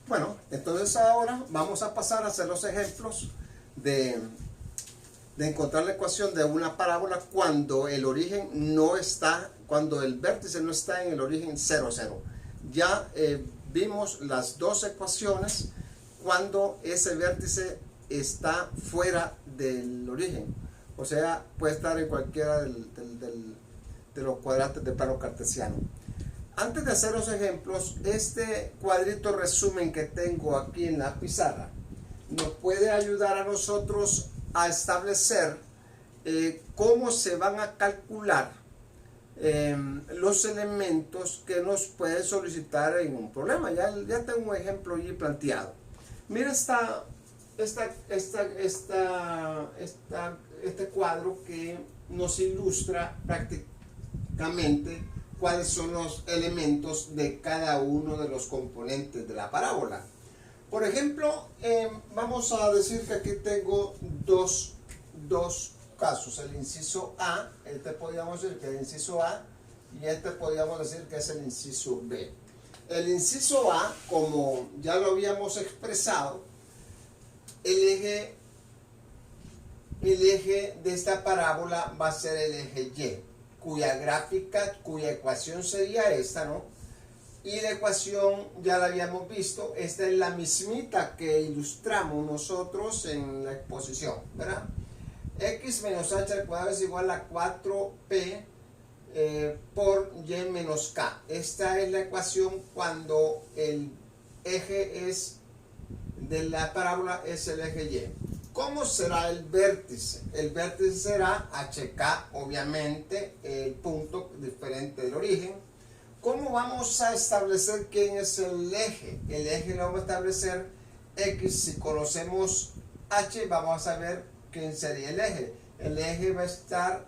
Bueno, entonces ahora vamos a pasar a hacer los ejemplos de, de encontrar la ecuación de una parábola cuando el origen no está, cuando el vértice no está en el origen 0, 0. Ya vimos las dos ecuaciones cuando ese vértice está fuera del origen. O sea, puede estar en cualquiera de los cuadrantes del plano cartesiano. Antes de hacer los ejemplos, este cuadrito resumen que tengo aquí en la pizarra nos puede ayudar a nosotros a establecer cómo se van a calcular los elementos que nos pueden solicitar en un problema. Ya tengo un ejemplo allí planteado. Mira este cuadro que nos ilustra prácticamente cuáles son los elementos de cada uno de los componentes de la parábola. Por ejemplo, vamos a decir que aquí tengo dos casos, el inciso A, este podríamos decir que es el inciso A, y este podríamos decir que es el inciso B. El inciso A, como ya lo habíamos expresado, el eje de esta parábola va a ser el eje Y, cuya ecuación sería esta, ¿no? Y la ecuación ya la habíamos visto, esta es la mismita que ilustramos nosotros en la exposición, ¿verdad? X menos h al cuadrado es igual a 4p por y menos k. Esta es la ecuación cuando el eje de la parábola es el eje Y. ¿Cómo será el vértice? El vértice será HK, obviamente, el punto diferente del origen. ¿Cómo vamos a establecer quién es el eje? El eje lo vamos a establecer X. Si conocemos H, vamos a saber quién sería el eje. El eje va a estar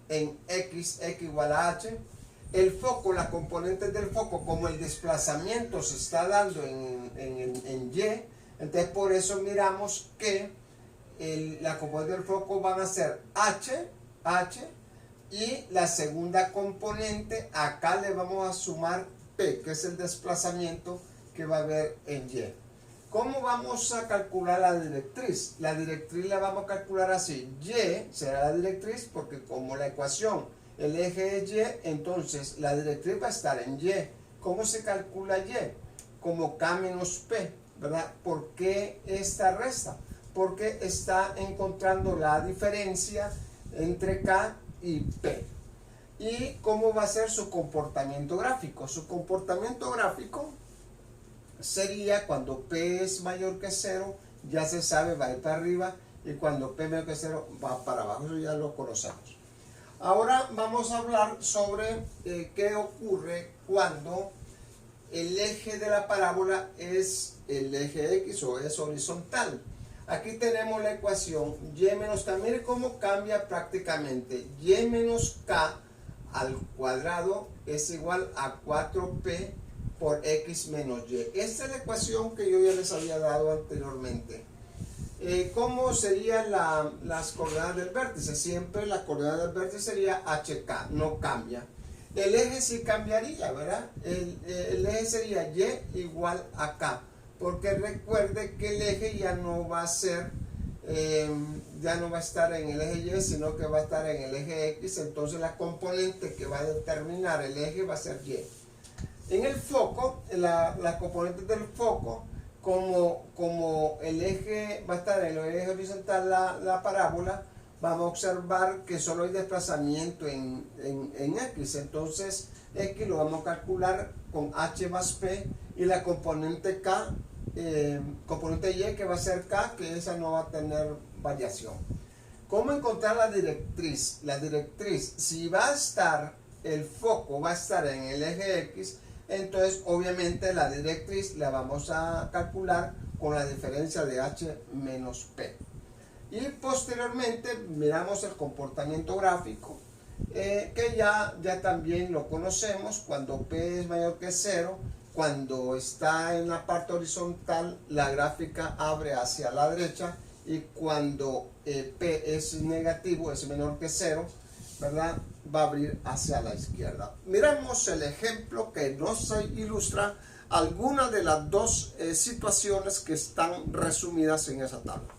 en X igual a H. El foco, las componentes del foco, como el desplazamiento se está dando en Y, entonces por eso miramos que la componente del foco van a ser H, y la segunda componente acá le vamos a sumar P, que es el desplazamiento que va a haber en Y. ¿Cómo vamos a calcular la directriz? La directriz la vamos a calcular así. Y será la directriz porque como la ecuación, el eje es Y, entonces la directriz va a estar en Y. ¿Cómo se calcula Y? Como K menos P, ¿verdad? ¿Por qué esta resta? Porque está encontrando la diferencia entre K y P. ¿Y cómo va a ser su comportamiento gráfico? Su comportamiento gráfico sería cuando P es mayor que 0, ya se sabe, va a ir para arriba, y cuando P es menor que 0, va para abajo. Eso ya lo conocemos. Ahora vamos a hablar sobre qué ocurre cuando el eje de la parábola es el eje X o es horizontal. Aquí tenemos la ecuación y menos k. Mire cómo cambia prácticamente. Y menos k al cuadrado es igual a 4p por x menos y. Esta es la ecuación que yo ya les había dado anteriormente. ¿Cómo serían las coordenadas del vértice? Siempre la coordenada del vértice sería hk, no cambia. El eje sí cambiaría, ¿verdad? El eje sería y igual a k. Porque recuerde que el eje ya no va a ser, ya no va a estar en el eje Y, sino que va a estar en el eje X. Entonces la componente que va a determinar el eje va a ser Y. En el foco, las componentes del foco, como el eje va a estar en el eje horizontal, la parábola, vamos a observar que solo hay desplazamiento en X. Entonces X lo vamos a calcular con H más P, y la componente K, componente Y, que va a ser K, que esa no va a tener variación. ¿Cómo encontrar la directriz? La directriz, si va a estar, el foco va a estar en el eje X, entonces obviamente la directriz la vamos a calcular con la diferencia de H menos P. Y posteriormente miramos el comportamiento gráfico, que ya también lo conocemos. Cuando P es mayor que 0, cuando está en la parte horizontal, la gráfica abre hacia la derecha, y cuando P es negativo, es menor que 0, ¿verdad?, va a abrir hacia la izquierda. Miramos el ejemplo que nos ilustra alguna de las dos situaciones que están resumidas en esa tabla.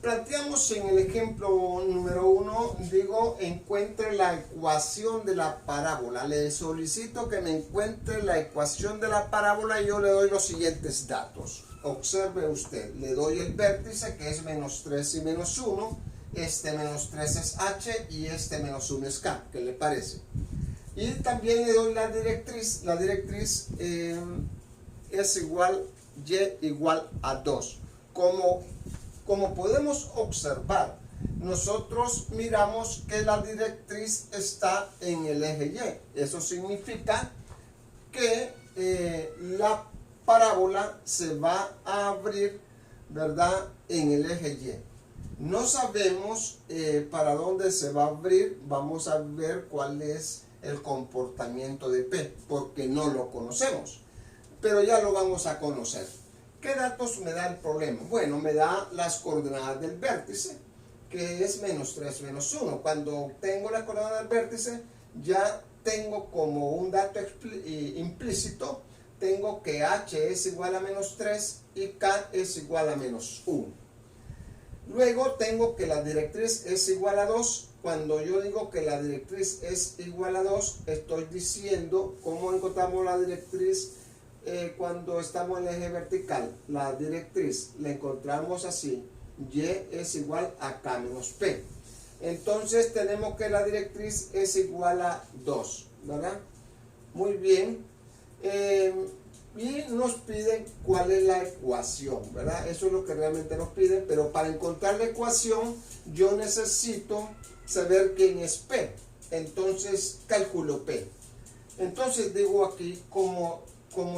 Planteamos en el ejemplo número 1, digo, encuentre la ecuación de la parábola. Le solicito que me encuentre la ecuación de la parábola y yo le doy los siguientes datos. Observe usted, le doy el vértice que es menos 3 y menos 1. Este menos 3 es h y este menos 1 es k. ¿Qué le parece? Y también le doy la directriz. La directriz es igual y igual a 2. Como podemos observar, nosotros miramos que la directriz está en el eje Y. Eso significa que la parábola se va a abrir, ¿verdad?, en el eje Y. No sabemos para dónde se va a abrir. Vamos a ver cuál es el comportamiento de P, porque no lo conocemos. Pero ya lo vamos a conocer. ¿Qué datos me da el problema? Bueno, me da las coordenadas del vértice, que es menos 3, menos 1. Cuando tengo la coordenada del vértice, ya tengo como un dato implícito, tengo que h es igual a menos 3 y k es igual a menos 1. Luego tengo que la directriz es igual a 2. Cuando yo digo que la directriz es igual a 2, estoy diciendo cómo encontramos la directriz. Cuando estamos en el eje vertical, la directriz la encontramos así: y es igual a k menos p. Entonces tenemos que la directriz es igual a 2, ¿verdad? Muy bien. Y nos piden cuál es la ecuación, ¿verdad? Eso es lo que realmente nos piden, pero para encontrar la ecuación yo necesito saber quién es P. Entonces calculo P. Entonces digo aquí, como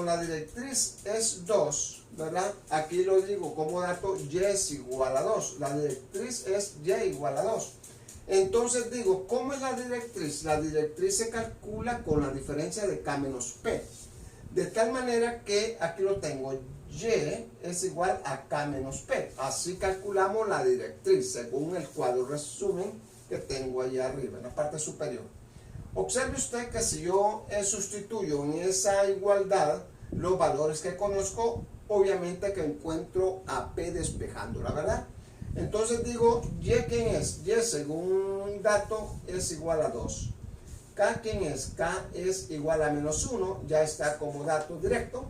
la directriz es 2, ¿verdad? Aquí lo digo como dato, y es igual a 2. La directriz es y igual a 2. Entonces digo, ¿cómo es la directriz? La directriz se calcula con la diferencia de k menos p. De tal manera que aquí lo tengo, y es igual a k menos p. Así calculamos la directriz según el cuadro resumen que tengo allá arriba, en la parte superior. Observe usted que si yo sustituyo en esa igualdad los valores que conozco, obviamente que encuentro a P despejándola, ¿verdad? Entonces digo, Y ¿quién es? Y según un dato es igual a 2. K ¿quién es? K es igual a menos 1, ya está como dato directo.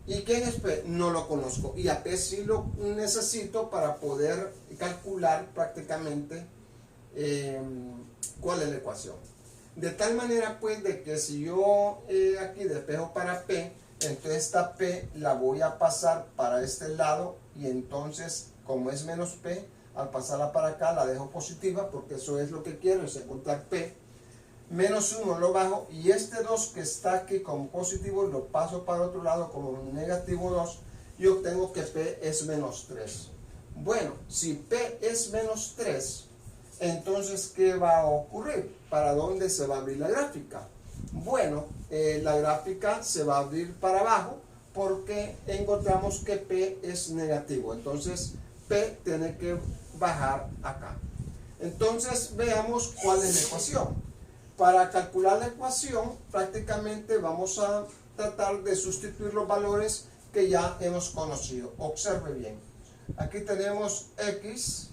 ¿Y quién es P? No lo conozco. Y a P sí lo necesito para poder calcular prácticamente cuál es la ecuación. De tal manera pues de que si yo aquí despejo para P, entonces esta P la voy a pasar para este lado y entonces como es menos P, al pasarla para acá la dejo positiva porque eso es lo que quiero, es encontrar P. Menos 1 lo bajo y este 2 que está aquí como positivo lo paso para otro lado como negativo 2 y obtengo que P es menos 3. Bueno, si P es menos 3, entonces ¿qué va a ocurrir? ¿Para dónde se va a abrir la gráfica? Bueno, la gráfica se va a abrir para abajo porque encontramos que P es negativo. Entonces P tiene que bajar acá. Entonces veamos cuál es la ecuación. Para calcular la ecuación prácticamente vamos a tratar de sustituir los valores que ya hemos conocido. Observe bien. Aquí tenemos x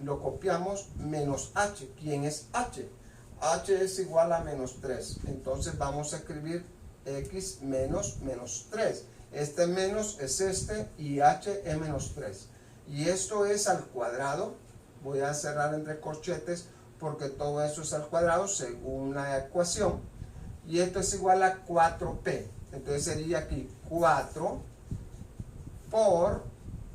lo copiamos menos h. ¿Quién es h? H es igual a menos 3. Entonces vamos a escribir x menos 3. Este menos es este y h es menos 3. Y esto es al cuadrado. Voy a cerrar entre corchetes porque todo eso es al cuadrado según la ecuación. Y esto es igual a 4p. Entonces sería aquí 4 por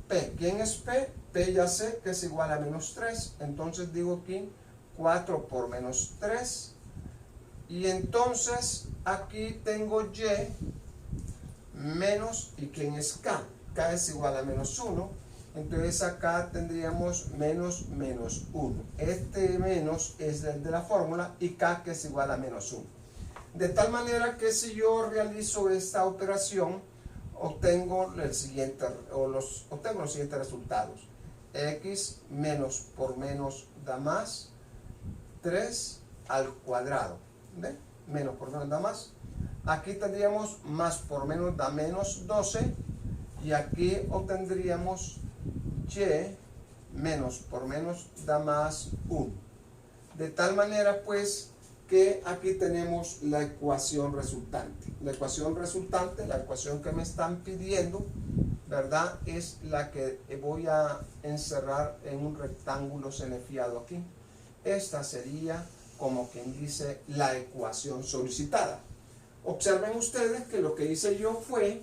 p. ¿Quién es p? P ya sé que es igual a menos 3. Entonces digo aquí 4 por menos 3. Y entonces aquí tengo y menos, ¿y quién es k? K es igual a menos 1. Entonces acá tendríamos menos 1. Este menos es el de la fórmula y k que es igual a menos 1. De tal manera que si yo realizo esta operación, obtengo los siguientes resultados. X menos por menos da más 3 al cuadrado. ¿Ve? Menos por menos da más. aquí tendríamos más por menos da menos 12 y aquí obtendríamos y menos por menos da más 1. De tal manera pues que aquí tenemos la ecuación resultante. La ecuación resultante, la ecuación que me están pidiendo, ¿verdad? Es la que voy a encerrar en un rectángulo cenefiado aquí. Esta sería, como quien dice, la ecuación solicitada. Observen ustedes que lo que hice yo fue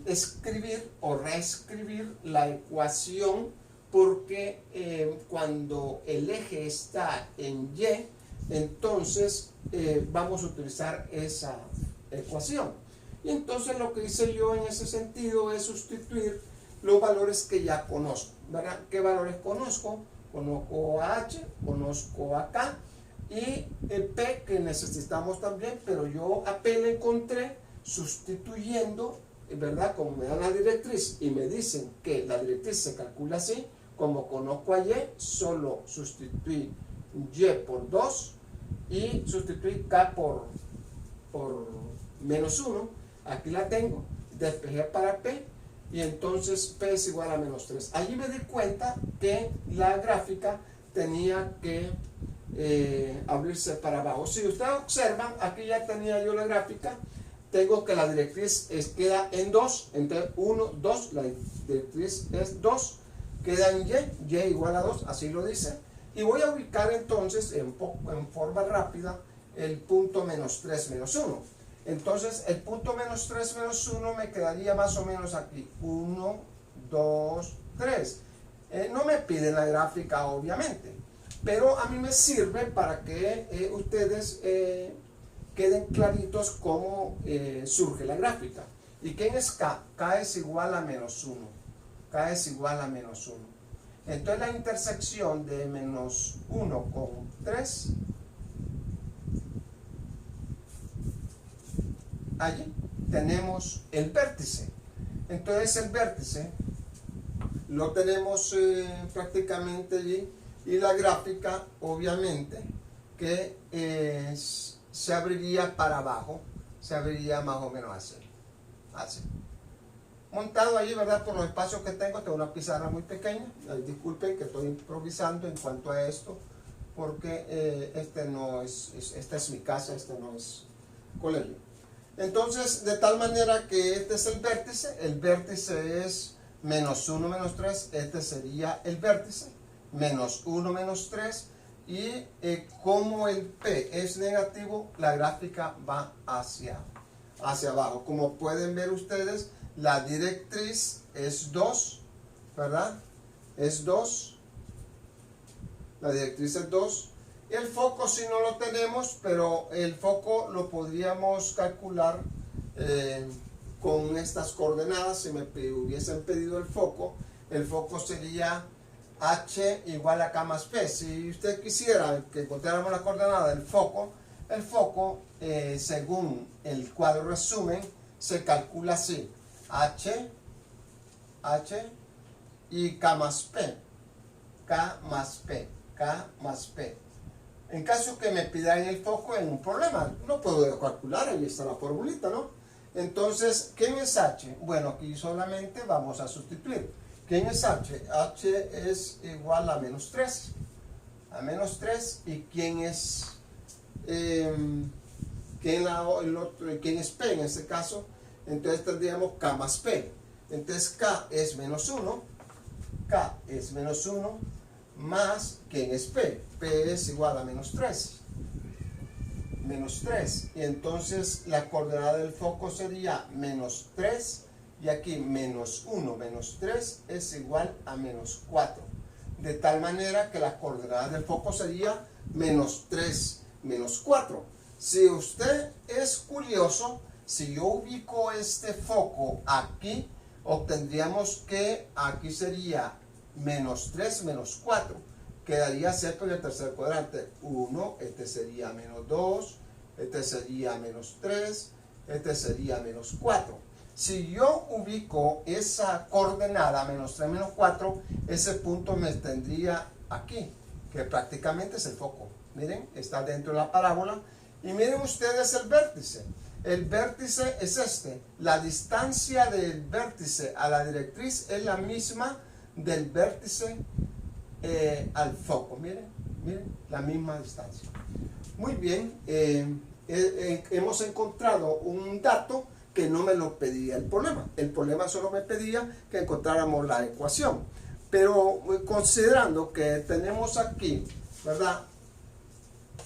escribir o reescribir la ecuación, porque cuando el eje está en Y, entonces vamos a utilizar esa ecuación. Y entonces lo que hice yo en ese sentido es sustituir los valores que ya conozco, ¿verdad? ¿Qué valores conozco? Conozco a H, conozco a K y el P que necesitamos también, pero yo a P le encontré sustituyendo, ¿verdad? Como me dan la directriz y me dicen que la directriz se calcula así, como conozco a Y, solo sustituí Y por 2 y sustituí K por menos 1. Aquí la tengo, despejé para P y entonces P es igual a menos 3. Allí me di cuenta que la gráfica tenía que abrirse para abajo. Si ustedes observan, aquí ya tenía yo la gráfica. Tengo que la directriz queda en 2, entonces 1, 2, la directriz es 2, queda en Y igual a 2, así lo dice. Y voy a ubicar entonces en forma rápida el punto menos 3, menos 1. Entonces el punto menos 3, menos 1 me quedaría más o menos aquí. 1, 2, 3. No me piden la gráfica obviamente, pero a mí me sirve para que ustedes queden claritos cómo surge la gráfica. ¿Y quién es K? K es igual a menos 1. K es igual a menos 1. Entonces la intersección de menos 1 con 3, allí tenemos el vértice. Entonces el vértice lo tenemos prácticamente allí, y la gráfica obviamente que se abriría para abajo, se abriría más o menos así, así. Montado allí, ¿verdad? Por los espacios que tengo una pizarra muy pequeña. Disculpen que estoy improvisando en cuanto a esto, porque esta es mi casa, este no es colegio. Entonces, de tal manera que este es el vértice es menos 1, menos 3, este sería el vértice, menos 1, menos 3, y como el P es negativo, la gráfica va hacia abajo. Como pueden ver ustedes, la directriz es 2, ¿verdad? Es 2. La directriz es 2. El foco si no lo tenemos, pero el foco lo podríamos calcular con estas coordenadas. Si me hubiesen pedido el foco sería H igual a K más P. Si usted quisiera que encontráramos la coordenada del foco, según el cuadro resumen, se calcula así: H y K más P, K más P, K más P. En caso que me pidan el foco, en un problema, no puedo calcular, ahí está la formulita, ¿no? Entonces, ¿quién es H? Bueno, aquí solamente vamos a sustituir. ¿Quién es H? H es igual a menos 3. A menos 3. ¿Y quién es quién es P en este caso? Entonces tendríamos K más P. Entonces K es menos 1. K es menos 1 más, ¿quién es P? P es igual a menos 3. Menos 3. Y entonces la coordenada del foco sería menos 3. Y aquí menos 1 menos 3 es igual a menos 4. De tal manera que la coordenada del foco sería menos 3 menos 4. Si usted es curioso, si yo ubico este foco aquí, obtendríamos que aquí sería menos 3 menos 4. Quedaría cerca del tercer cuadrante. 1, este sería menos 2, este sería menos 3, este sería menos 4. Si yo ubico esa coordenada, menos 3, menos 4, ese punto me tendría aquí, que prácticamente es el foco. Miren, está dentro de la parábola. Y miren ustedes el vértice. El vértice es este. La distancia del vértice a la directriz es la misma del vértice al foco. Miren, miren, la misma distancia. Muy bien, hemos encontrado un dato que no me lo pedía el problema. El problema solo me pedía que encontráramos la ecuación. Pero considerando que tenemos aquí, ¿verdad?,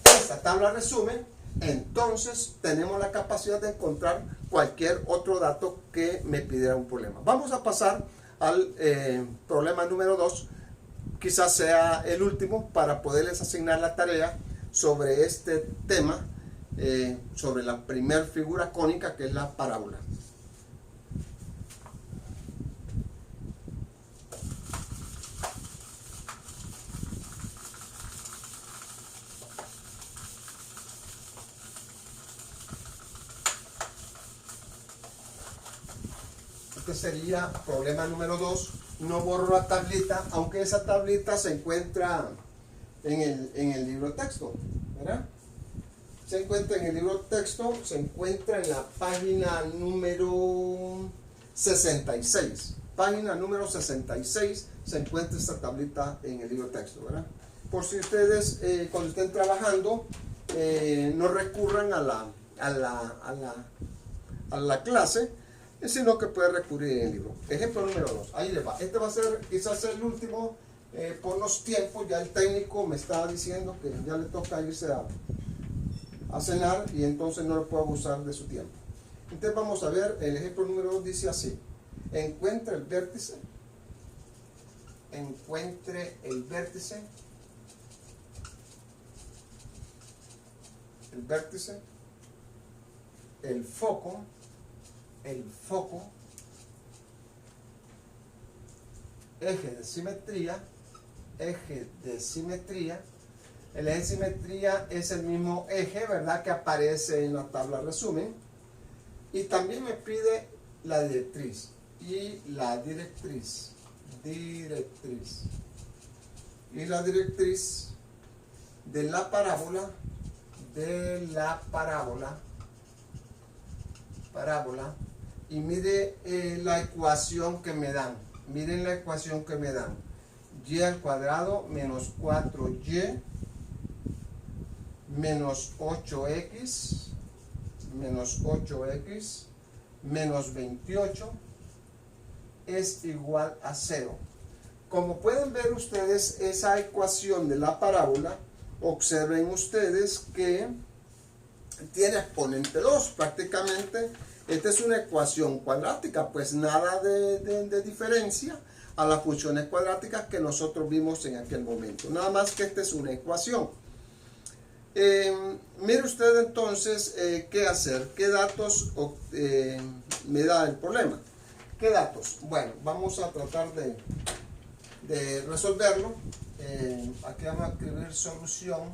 esta tabla resumen, entonces tenemos la capacidad de encontrar cualquier otro dato que me pidiera un problema. Vamos a pasar al problema número 2, quizás sea el último, para poderles asignar la tarea sobre este tema, sobre la primera figura cónica, que es la parábola. Este sería problema número 2. No borro la tablita, aunque esa tablita se encuentra en el libro texto, ¿verdad? Se encuentra en el libro texto, se encuentra en la página número 66. Página número 66 se encuentra esta tablita en el libro texto, ¿verdad? Por si ustedes cuando estén trabajando no recurran a la clase, sino que pueden recurrir en el libro. Ejemplo número 2, ahí les va. Este va a ser quizás el último por los tiempos. Ya el técnico me está diciendo que ya le toca irse a cenar y entonces no le puedo abusar de su tiempo. Entonces vamos a ver, el ejemplo número 2 dice así: encuentre el vértice, el foco, eje de simetría. El eje de simetría es el mismo eje, ¿verdad?, que aparece en la tabla resumen. Y también me pide la directriz. Y la directriz de la parábola, y mire la ecuación que me dan. Miren la ecuación que me dan: y al cuadrado menos 4y menos 8x menos 28 es igual a 0. Como pueden ver ustedes, esa ecuación de la parábola, observen ustedes que tiene exponente 2. Prácticamente esta es una ecuación cuadrática, pues nada de diferencia a las funciones cuadráticas que nosotros vimos en aquel momento. Nada más que esta es una ecuación. Mire usted entonces qué hacer, qué datos me da el problema. ¿Qué datos? Bueno, vamos a tratar de resolverlo. Aquí vamos a escribir solución.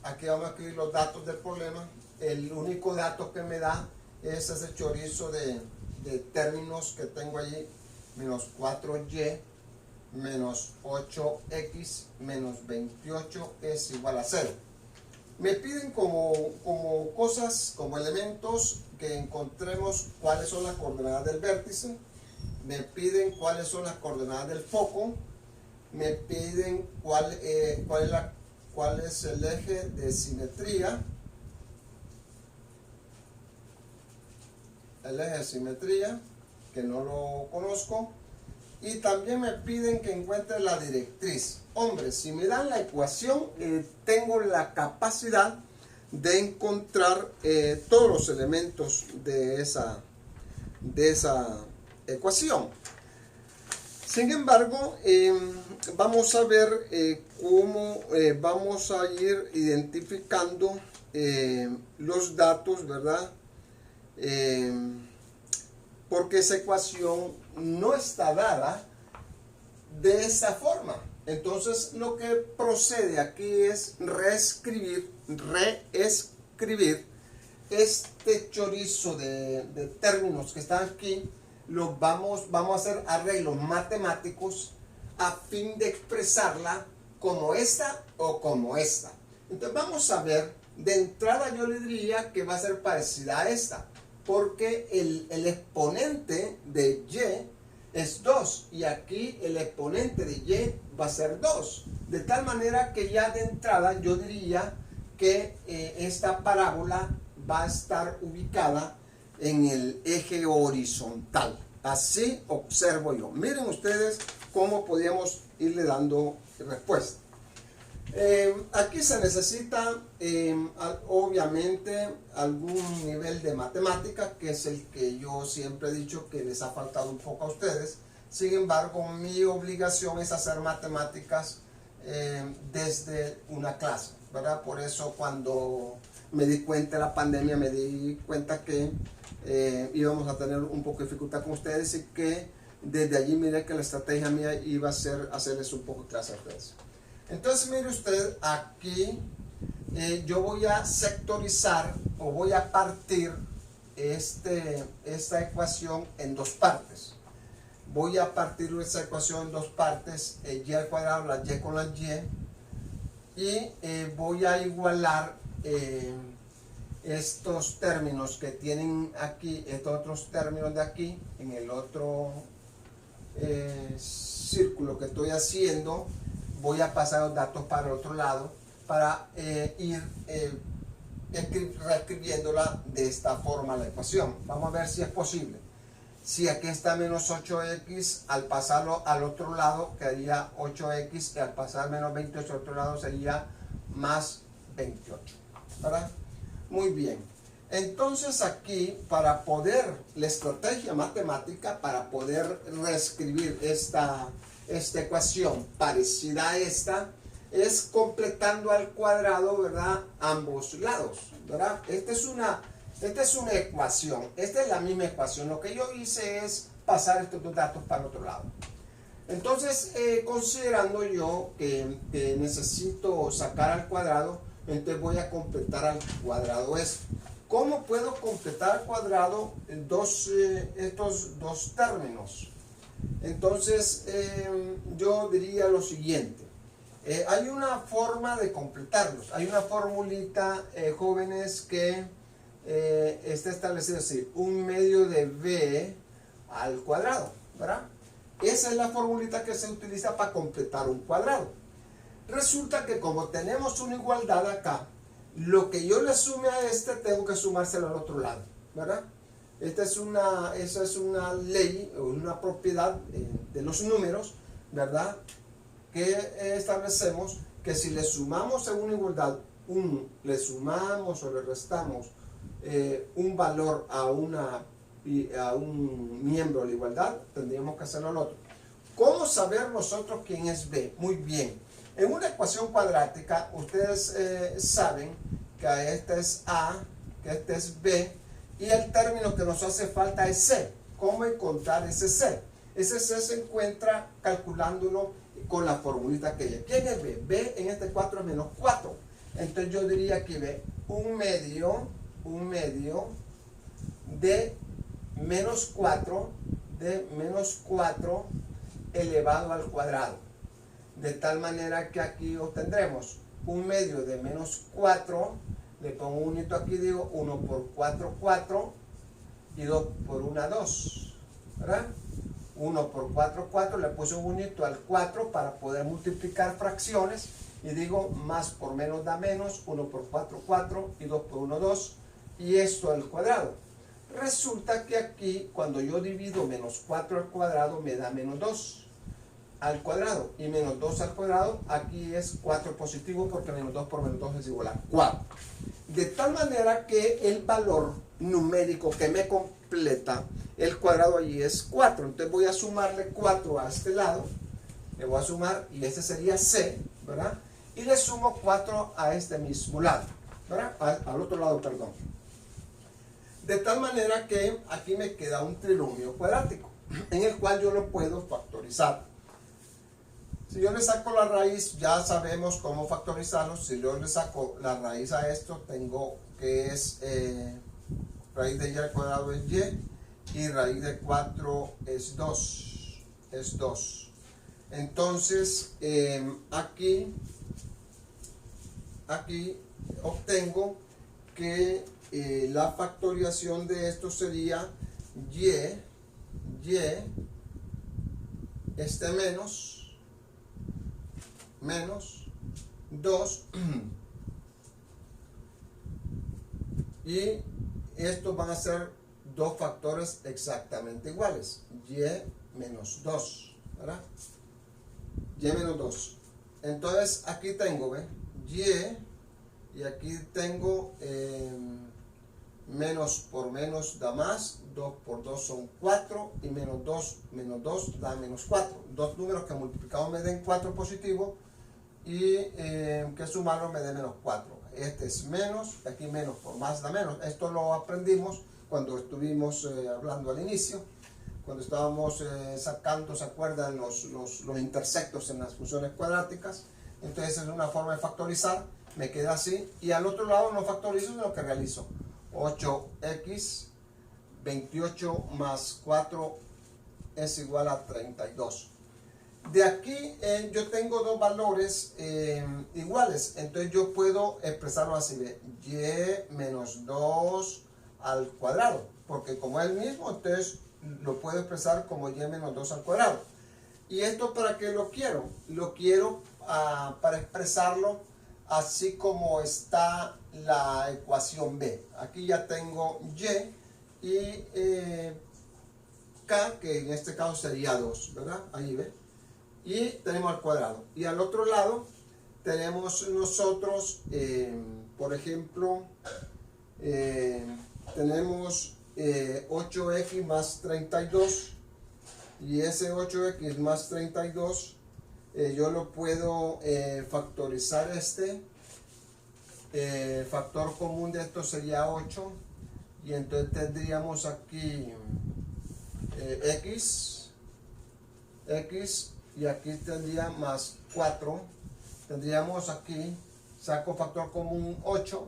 Aquí vamos a escribir los datos del problema. El único dato que me da es ese chorizo de términos que tengo allí: menos 4y menos 8x menos 28 es igual a 0. Me piden como cosas, como elementos, que encontremos cuáles son las coordenadas del vértice. Me piden cuáles son las coordenadas del foco. Me piden cuál es el eje de simetría. El eje de simetría, que no lo conozco. Y también me piden que encuentre la directriz. Hombre, si me dan la ecuación, tengo la capacidad de encontrar todos los elementos de esa ecuación. Sin embargo, vamos a ver cómo vamos a ir identificando los datos, ¿verdad? Porque esa ecuación no está dada de esa forma. Entonces lo que procede aquí es reescribir este chorizo de términos que están aquí. Vamos a hacer arreglos matemáticos a fin de expresarla como esta o como esta. Entonces vamos a ver De entrada yo le diría que va a ser parecida a esta, porque el exponente de y es 2 y aquí el exponente de y va a ser 2. De tal manera que ya de entrada yo diría que esta parábola va a estar ubicada en el eje horizontal. Así observo yo. Miren ustedes cómo podríamos irle dando respuesta. Aquí se necesita obviamente algún nivel de matemática, que es el que yo siempre he dicho que les ha faltado un poco a ustedes. Sin embargo, mi obligación es hacer matemáticas desde una clase, ¿verdad? Por eso cuando me di cuenta de la pandemia, me di cuenta que íbamos a tener un poco de dificultad con ustedes y que desde allí miré que la estrategia mía iba a ser hacerles un poco de clase a ustedes. Entonces mire usted, aquí yo voy a sectorizar o voy a partir esta ecuación en dos partes. Voy a partir esta ecuación en dos partes, y al cuadrado, la y con la y voy a igualar estos términos que tienen aquí, estos otros términos de aquí, en el otro círculo que estoy haciendo. Voy a pasar los datos para el otro lado para ir reescribiéndola de esta forma la ecuación. Vamos a ver si es posible. Si aquí está menos 8x, al pasarlo al otro lado quedaría 8x y al pasar menos 28 al otro lado sería más 28. ¿Verdad? Muy bien. Entonces aquí, para poder, la estrategia matemática, para poder reescribir esta ecuación parecida a esta, es completando al cuadrado, ¿verdad? Ambos lados, ¿verdad? Esta es una ecuación, esta es la misma ecuación. Lo que yo hice es pasar estos dos datos para el otro lado. Entonces, considerando yo que necesito sacar al cuadrado, entonces voy a completar al cuadrado esto. ¿Cómo puedo completar al cuadrado estos dos términos? Entonces, yo diría lo siguiente. Hay una forma de completarlos. Hay una formulita, jóvenes, que está establecida así: 1/2 de b al cuadrado, ¿verdad? Esa es la formulita que se utiliza para completar un cuadrado. Resulta que como tenemos una igualdad acá, lo que yo le sume a este, tengo que sumárselo al otro lado, ¿verdad? Esa es una ley o una propiedad de los números, ¿verdad? Que establecemos que si le sumamos a una igualdad, le sumamos o le restamos un valor a un miembro de la igualdad, tendríamos que hacerlo al otro. ¿Cómo saber nosotros quién es B? Muy bien. En una ecuación cuadrática, ustedes saben que esta es A, que esta es B, y el término que nos hace falta es C. ¿Cómo encontrar ese C? Ese C se encuentra calculándolo con la formulita que hay. ¿Quién es B? B en este 4 es menos 4. Entonces yo diría que B, 1/2 de menos 4 elevado al cuadrado. De tal manera que aquí obtendremos 1/2 de menos 4, le pongo un unito aquí, digo 1 por 4, 4, y 2 por 1, 2, ¿verdad? 1 por 4, 4, le puse un unito al 4 para poder multiplicar fracciones, y digo más por menos da menos, 1 por 4, 4, y 2 por 1, 2, y esto al cuadrado. Resulta que aquí, cuando yo divido menos 4 al cuadrado, me da menos 2 al cuadrado, y menos 2 al cuadrado, aquí es 4 positivo, porque menos 2 por menos 2 es igual a 4. De tal manera que el valor numérico que me completa el cuadrado allí es 4. Entonces voy a sumarle 4 a este lado, le voy a sumar, y este sería C, ¿verdad? Y le sumo 4 a este mismo lado, ¿verdad? Al otro lado, perdón. De tal manera que aquí me queda un trinomio cuadrático, en el cual yo lo puedo factorizar. Si yo le saco la raíz, ya sabemos cómo factorizarlo. Si yo le saco la raíz a esto, tengo que es raíz de y al cuadrado es y raíz de 4 es 2. Es 2. Entonces, aquí aquí obtengo que la factorización de esto sería y menos 2 y estos van a ser dos factores exactamente iguales, y menos 2, ¿verdad? Y menos 2. Entonces aquí tengo, ¿ve? Y aquí tengo menos por menos da más, 2 por 2 son 4 y menos 2 da menos 4. Dos números que multiplicados me den 4 positivo y que sumarlo me dé menos 4. Este es menos, aquí menos por más da menos. Esto lo aprendimos cuando estuvimos hablando al inicio, cuando estábamos sacando, ¿se acuerdan? Los intersectos en las funciones cuadráticas. Entonces es una forma de factorizar, me queda así, y al otro lado no factorizo, sino que realizo 8x 28 más 4 es igual a 32. De aquí yo tengo dos valores iguales, entonces yo puedo expresarlo así de y menos 2 al cuadrado, porque como es el mismo, entonces lo puedo expresar como y menos 2 al cuadrado. ¿Y esto para qué lo quiero? Lo quiero para expresarlo así como está la ecuación B. Aquí ya tengo y K, que en este caso sería 2, ¿verdad? Ahí ve. Y tenemos al cuadrado. Y al otro lado tenemos nosotros, por ejemplo, tenemos 8x más 32. Y ese 8x más 32, yo lo puedo factorizar factor común de esto sería 8. Y entonces tendríamos aquí x, y aquí tendría más 4. Tendríamos aquí, saco factor común 8,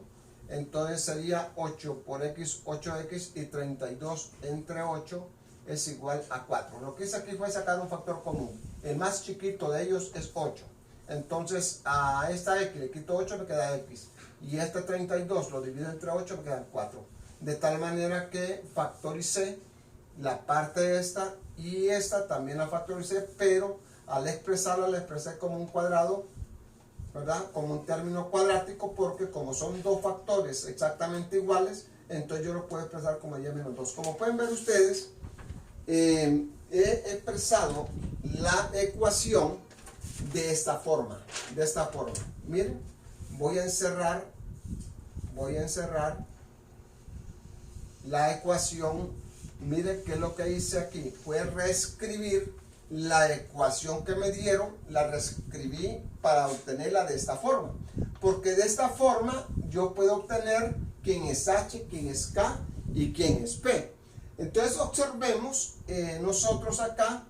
entonces sería 8 por x, 8x, y 32 entre 8 es igual a 4. Lo que hice aquí fue sacar un factor común. El más chiquito de ellos es 8. Entonces a esta x le quito 8, me queda x. Y este 32 lo divido entre 8, me quedan 4. De tal manera que factoricé la parte esta y esta también la factoricé, pero al expresarla la expresé como un cuadrado, ¿verdad? Como un término cuadrático, porque como son dos factores exactamente iguales, entonces yo lo puedo expresar como y menos 2. Como pueden ver ustedes, he expresado la ecuación de esta forma. Miren, voy a encerrar la ecuación. Miren que lo que hice aquí fue reescribir la ecuación que me dieron, la reescribí para obtenerla de esta forma, porque de esta forma yo puedo obtener quién es H, quién es K y quién es P. Entonces observemos nosotros acá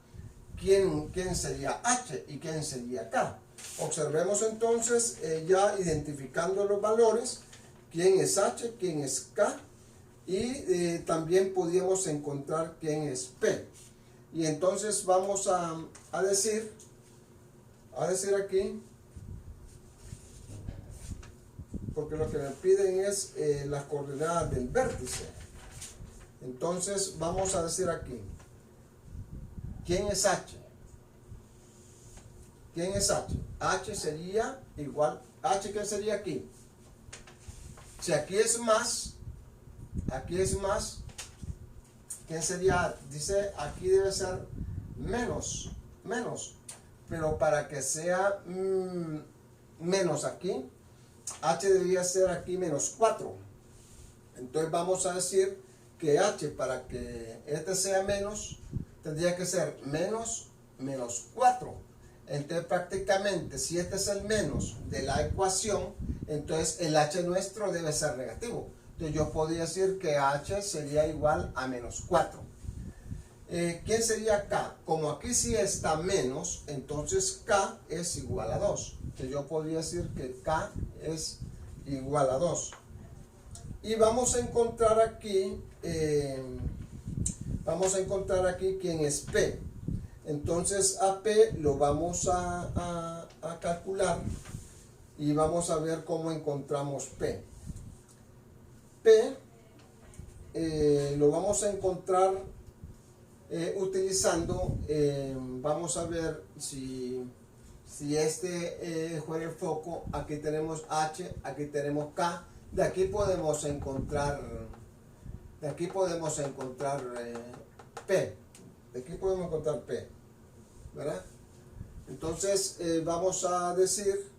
quién sería H y quién sería K. Observemos entonces ya identificando los valores, quién es H, quién es K, y también podríamos encontrar quién es P. Y entonces vamos a decir aquí, porque lo que me piden es las coordenadas del vértice. Entonces vamos a decir aquí, ¿quién es H? ¿Quién es H? H sería igual, H ¿qué sería aquí? Si aquí es más, ¿quién sería? Dice aquí debe ser menos, pero para que sea menos aquí, H debería ser aquí menos 4. Entonces vamos a decir que H, para que este sea menos, tendría que ser menos 4. Entonces prácticamente si este es el menos de la ecuación, entonces el H nuestro debe ser negativo. Entonces yo podría decir que H sería igual a menos 4. ¿Quién sería K? Como aquí sí está menos, entonces K es igual a 2. Entonces yo podría decir que K es igual a 2. Y vamos a encontrar aquí quién es P. Entonces a P lo vamos a calcular. y vamos a ver cómo encontramos P. P lo vamos a encontrar utilizando, vamos a ver si este fuera el foco. Aquí tenemos H, aquí tenemos K. De aquí podemos encontrar P. De aquí podemos encontrar P, ¿verdad? Entonces vamos a decir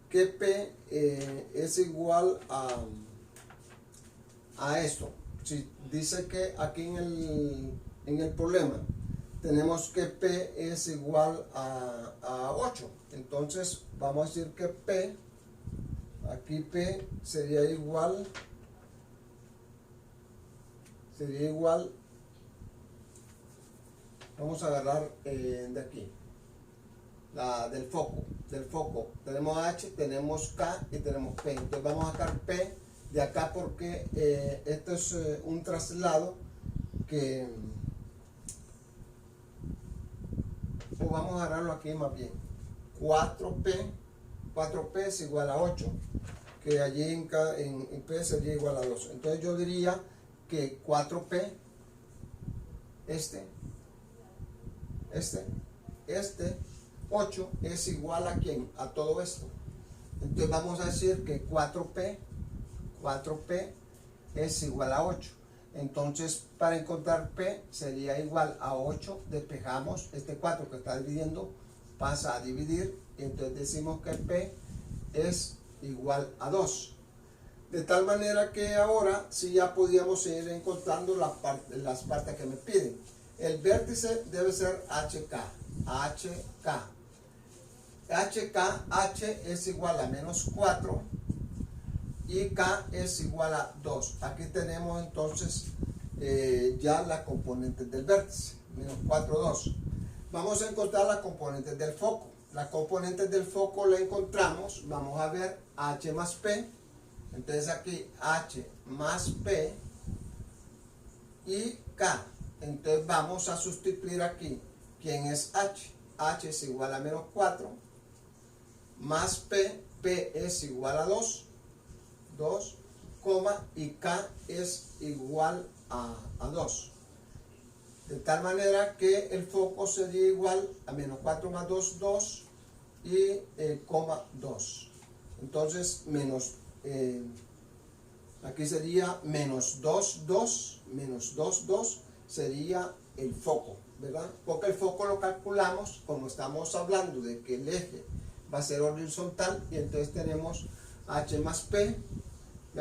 que P es igual a esto. Si dice que aquí en el problema tenemos que P es igual a 8, entonces vamos a decir que P, aquí P sería igual vamos a agarrar de aquí, del foco, tenemos H, tenemos K y tenemos P. Entonces vamos a sacar P de acá porque esto es un traslado que, pues vamos a agarrarlo aquí más bien. 4P es igual a 8, que allí en P sería igual a 2. Entonces yo diría que 4P, este 8 es igual a ¿quién? A todo esto. Entonces vamos a decir que 4P es igual a 8. Entonces para encontrar P sería igual a 8, despejamos este 4 que está dividiendo, pasa a dividir, y entonces decimos que P es igual a 2. De tal manera que ahora sí ya podíamos ir encontrando las partes que me piden. El vértice debe ser HK. H es igual a menos 4 y K es igual a 2. Aquí tenemos entonces ya las componentes del vértice. Menos 4, 2. Vamos a encontrar las componentes del foco. Las componentes del foco la encontramos. Vamos a ver H más P. Entonces aquí H más P y K. Entonces vamos a sustituir aquí. ¿Quién es H? H es igual a menos 4 más P. P es igual a 2, y K es igual a 2. De tal manera que el foco sería igual a menos 4 más 2, 2 y coma 2. Entonces aquí sería menos 2, 2, menos 2, 2 sería el foco, ¿verdad? Porque el foco lo calculamos como estamos hablando de que el eje va a ser horizontal, y entonces tenemos H más P,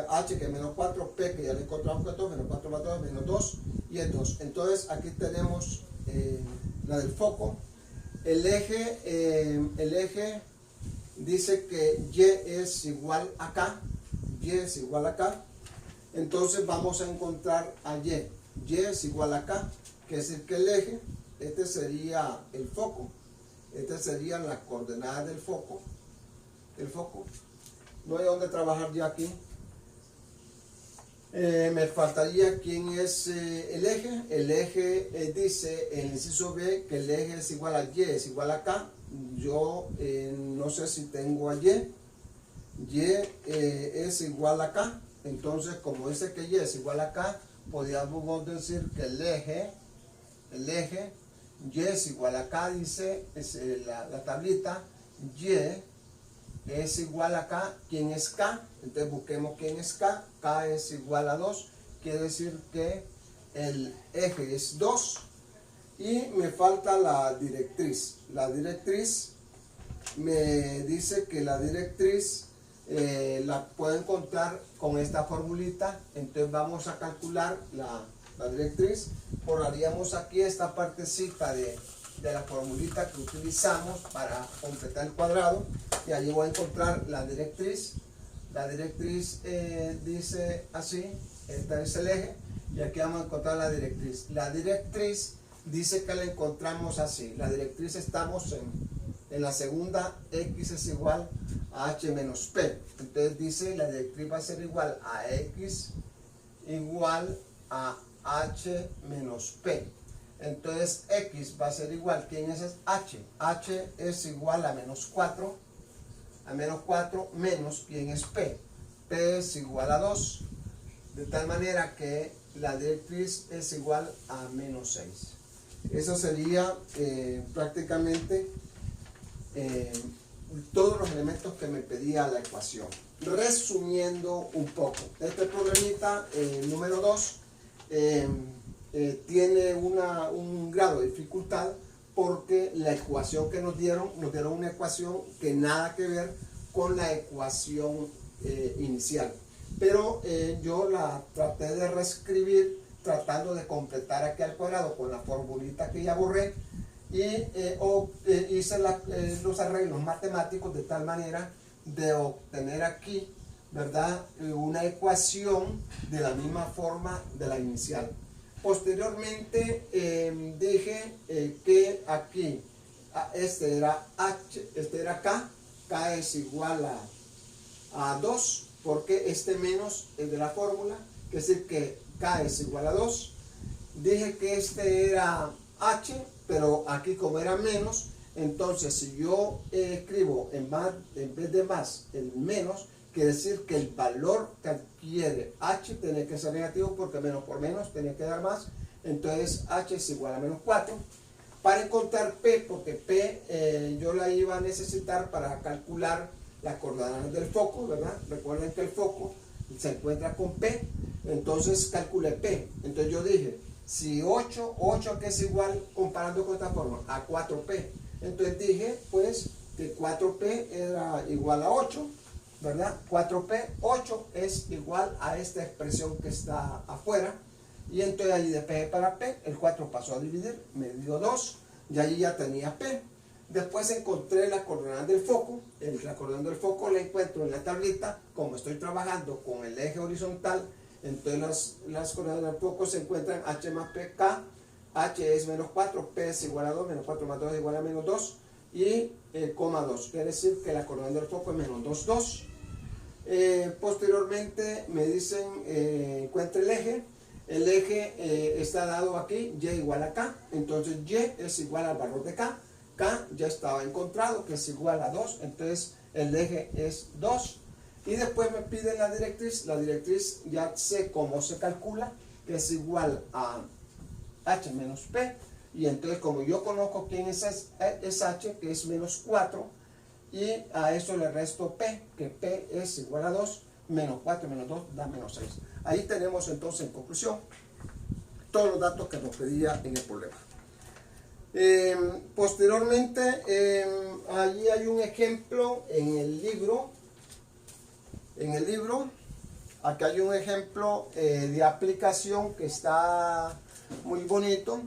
H que es menos 4, P que ya le encontramos que es 2, menos 4 más 2, menos 2 y es 2. Entonces aquí tenemos la del foco. El eje dice que Y es igual a K, entonces vamos a encontrar a Y es igual a K, que es decir que el eje, este sería el foco, estas serían las coordenadas del foco, no hay donde trabajar ya aquí. Me faltaría quién es el eje. El eje dice en el inciso B que el eje es igual a Y, es igual a K. Yo no sé si tengo a Y es igual a K. Entonces, como dice que Y es igual a K, podríamos decir que el eje Y es igual a K, dice la tablita. Y es igual a K. ¿Quién es K? Entonces busquemos quién es K. K es igual a 2. Quiere decir que el eje es 2. Y me falta la directriz. La directriz me dice que la directriz la puedo encontrar con esta formulita. Entonces vamos a calcular la directriz. Borraríamos aquí esta partecita de la formulita que utilizamos para completar el cuadrado, y allí voy a encontrar la directriz. La directriz dice así, este es el eje, y aquí vamos a encontrar la directriz. La directriz dice que la encontramos así. La directriz estamos en la segunda, X es igual a H menos P. Entonces dice la directriz va a ser igual a X igual a H menos P. Entonces X va a ser igual, ¿quién es H? H es igual a menos 4, a menos 4 menos quién es P. P es igual a 2, de tal manera que la directriz es igual a menos 6. Eso sería prácticamente todos los elementos que me pedía la ecuación. Resumiendo un poco, este problemita número 2 tiene un grado de dificultad porque la ecuación que nos dieron una ecuación que nada que ver con la ecuación inicial. Pero yo la traté de reescribir tratando de completar aquí al cuadrado con la formulita que ya borré y hice los arreglos matemáticos de tal manera de obtener aquí, ¿verdad?, una ecuación de la misma forma de la inicial. Posteriormente dije que aquí este era H, este era K, K es igual a 2, porque este menos es de la fórmula, que es decir que K es igual a 2. Dije que este era H, pero aquí como era menos, entonces si yo escribo en vez de más el menos, quiere decir que el valor que adquiere H tiene que ser negativo, porque menos por menos tiene que dar más. Entonces H es igual a menos 4. Para encontrar P, porque P yo la iba a necesitar para calcular las coordenadas del foco, ¿verdad? Recuerden que el foco se encuentra con P, entonces calculé P. Entonces yo dije, si 8 que es igual, comparando con esta forma, a 4P. Entonces dije, pues, que 4P era igual a 8, ¿verdad? 4P, 8 es igual a esta expresión que está afuera. Y entonces ahí despejé para P, el 4 pasó a dividir, me dio 2, y ahí ya tenía P. Después encontré la coordenada del foco. La coordenada del foco la encuentro en la tablita. Como estoy trabajando con el eje horizontal, entonces las coordenadas del foco se encuentran H más P, K. H es menos 4, P es igual a 2, menos 4 más 2 es igual a menos 2, y coma 2. Quiere decir que la coordenada del foco es menos 2, 2. Posteriormente me dicen, encuentre el eje. El eje está dado aquí, Y igual a K. Entonces Y es igual al valor de K. K ya estaba encontrado, que es igual a 2, entonces el eje es 2. Y después me piden la directriz ya sé cómo se calcula, que es igual a H menos P, y entonces como yo conozco quién es H, que es menos 4, y a eso le resto P, que P es igual a 2, menos 4 menos 2 da menos 6. Ahí tenemos entonces en conclusión todos los datos que nos pedía en el problema. Posteriormente, allí hay un ejemplo en el libro. Aquí hay un ejemplo de aplicación que está muy bonito.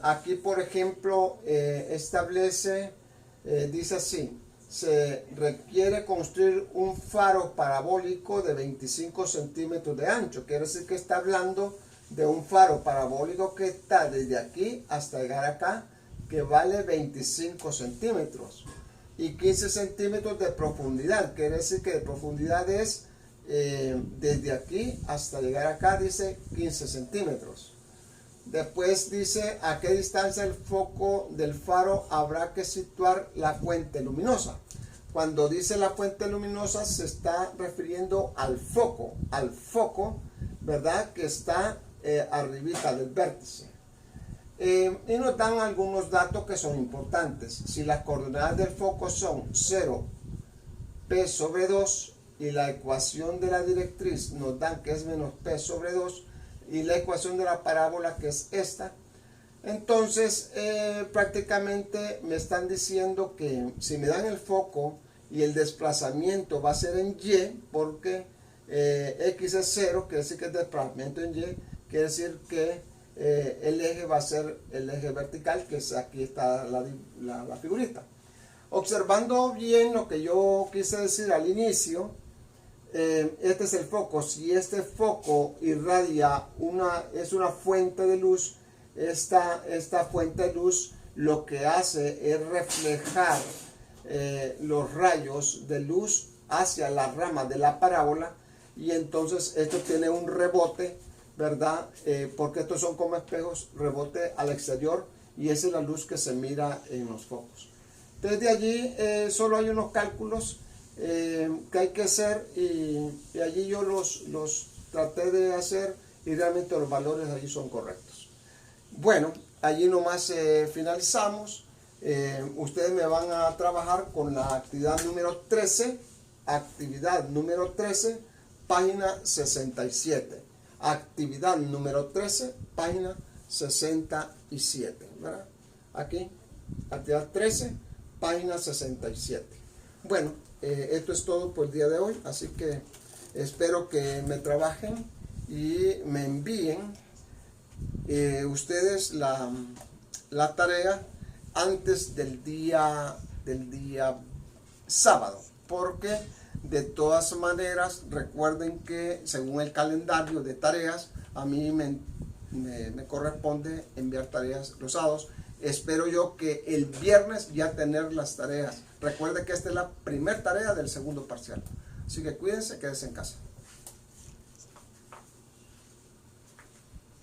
Aquí, por ejemplo, establece, dice así: se requiere construir un faro parabólico de 25 centímetros de ancho. Quiere decir que está hablando de un faro parabólico que está desde aquí hasta llegar acá, que vale 25 centímetros y 15 centímetros de profundidad. Quiere decir que de profundidad es desde aquí hasta llegar acá, dice 15 centímetros. Después dice a qué distancia el foco del faro habrá que situar la fuente luminosa. Cuando dice la fuente luminosa se está refiriendo al foco, ¿verdad?, que está arribita del vértice. Y nos dan algunos datos que son importantes. Si las coordenadas del foco son 0, P sobre 2, y la ecuación de la directriz nos dan que es menos P sobre 2, y la ecuación de la parábola que es esta, entonces prácticamente me están diciendo que si me dan el foco y el desplazamiento va a ser en Y, porque X es 0, quiere decir que el desplazamiento en Y, quiere decir que el eje va a ser el eje vertical, que es aquí está la figurita. Observando bien lo que yo quise decir al inicio, este es el foco. Si este foco irradia es una fuente de luz, esta fuente de luz lo que hace es reflejar los rayos de luz hacia la rama de la parábola, y entonces esto tiene un rebote, ¿verdad? Porque estos son como espejos, rebote al exterior, y esa es la luz que se mira en los focos. Desde allí solo hay unos cálculos que hay que hacer y allí yo los traté de hacer y realmente los valores allí son correctos. Bueno, allí nomás finalizamos. Ustedes me van a trabajar con la actividad número 13, página 67. Actividad número 13, página 67, ¿verdad? Aquí, actividad 13, página 67. Bueno, esto es todo por el día de hoy, así que espero que me trabajen y me envíen ustedes la tarea antes del día sábado, porque de todas maneras recuerden que según el calendario de tareas a mí me corresponde enviar tareas los sábados. Espero yo que el viernes ya tener las tareas. Recuerden que esta es la primera tarea del segundo parcial, así que cuídense, quédense en casa.